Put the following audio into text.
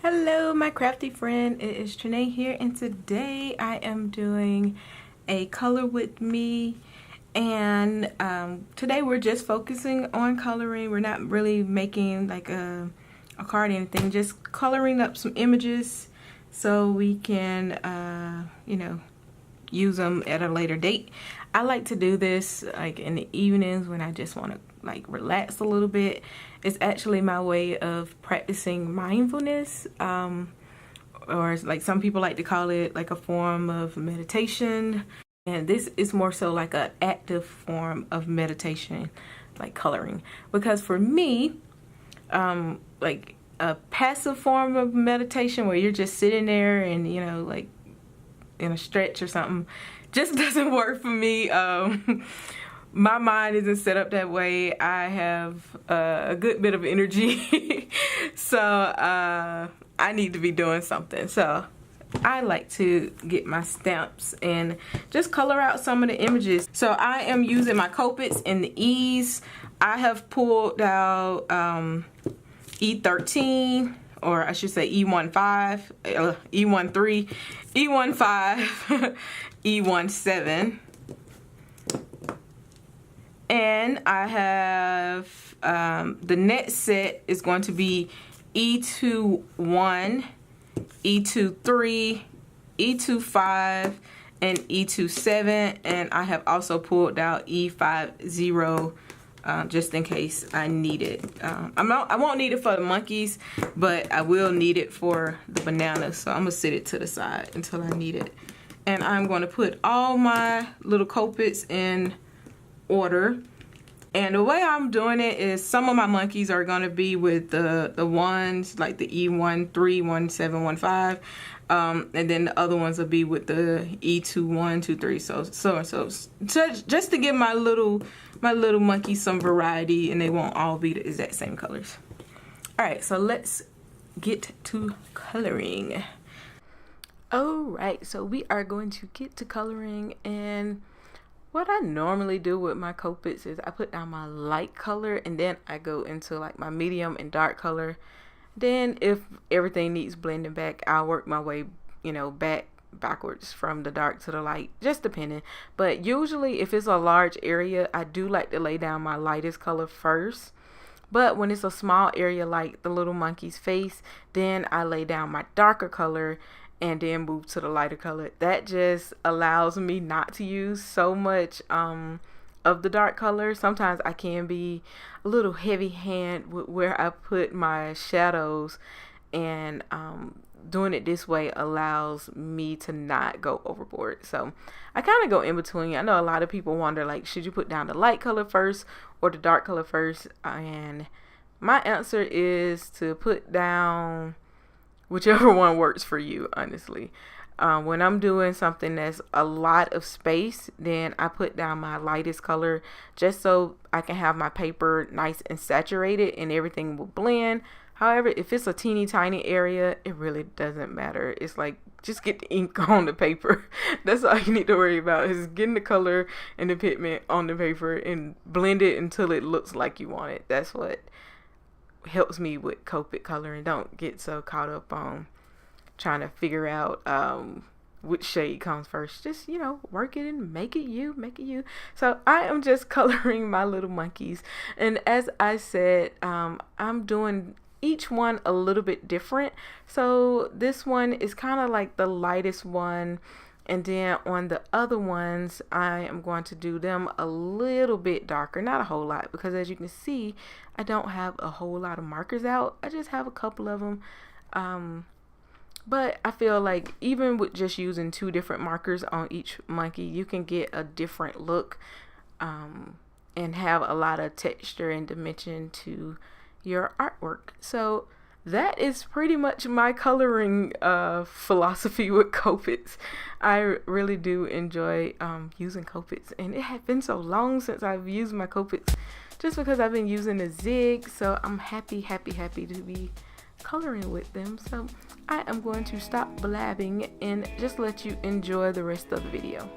Hello my crafty friend, it is Trinae here, and today I am doing a color with me. And today we're just focusing on coloring. We're not really making like a card or anything, just coloring up some images so we can use them at a later date. I like to do this like in the evenings when I just want to like relax a little bit. It's actually my way of practicing mindfulness, or like some people like to call it like a form of meditation. And this is more so like an active form of meditation, like coloring. Because for me, like a passive form of meditation where you're just sitting there and like in a stretch or something just doesn't work for me. My mind isn't set up that way. I have a good bit of energy so I need to be doing something. So I like to get my stamps and just color out some of the images. So I am using my Copics in the E's. I have pulled out E13, or I should say E15, E13, E15, E17. And I have the next set is going to be E21, E23, E25, and E27. And I have also pulled out E50 just in case I need it. I won't need it for the monkeys, but I will need it for the bananas. So I'm gonna sit it to the side until I need it. And I'm going to put all my little Copics in order. And the way I'm doing it is some of my monkeys are going to be with the ones like the E13, 17, 15, and then the other ones will be with the E21, 23, so and so, just to give my little monkeys some variety, and they won't all be the exact same colors. All right, so let's get to coloring. All right, so we are going to get to coloring. And what I normally do with my Copics is I put down my light color and then I go into like my medium and dark color. Then if everything needs blending back, I'll work my way, backwards from the dark to the light, just depending. But usually if it's a large area, I do like to lay down my lightest color first. But when it's a small area like the little monkey's face, then I lay down my darker color and then move to the lighter color. That just allows me not to use so much of the dark color. Sometimes I can be a little heavy hand where I put my shadows, and doing it this way allows me to not go overboard. So I kind of go in between. I know a lot of people wonder, like, should you put down the light color first or the dark color first? And my answer is to put down whichever one works for you, honestly. When I'm doing something that's a lot of space, then I put down my lightest color just so I can have my paper nice and saturated and everything will blend. However, if it's a teeny tiny area, it really doesn't matter. It's like, just get the ink on the paper. That's all you need to worry about, is getting the color and the pigment on the paper and blend it until it looks like you want it. That's what helps me with Copic coloring. Don't get so caught up on trying to figure out which shade comes first. Just work it and make it you. So I am just coloring my little monkeys, and as I said, I'm doing each one a little bit different. So this one is kind of like the lightest one, and then on the other ones I am going to do them a little bit darker, not a whole lot, because as you can see, I don't have a whole lot of markers out. I just have a couple of them. But I feel like even with just using 2 different markers on each monkey, you can get a different look and have a lot of texture and dimension to your artwork. So that is pretty much my coloring philosophy with Copics. I really do enjoy using Copics, and it had been so long since I've used my Copics, just because I've been using a zig. So I'm happy to be coloring with them. So I am going to stop blabbing and just let you enjoy the rest of the video.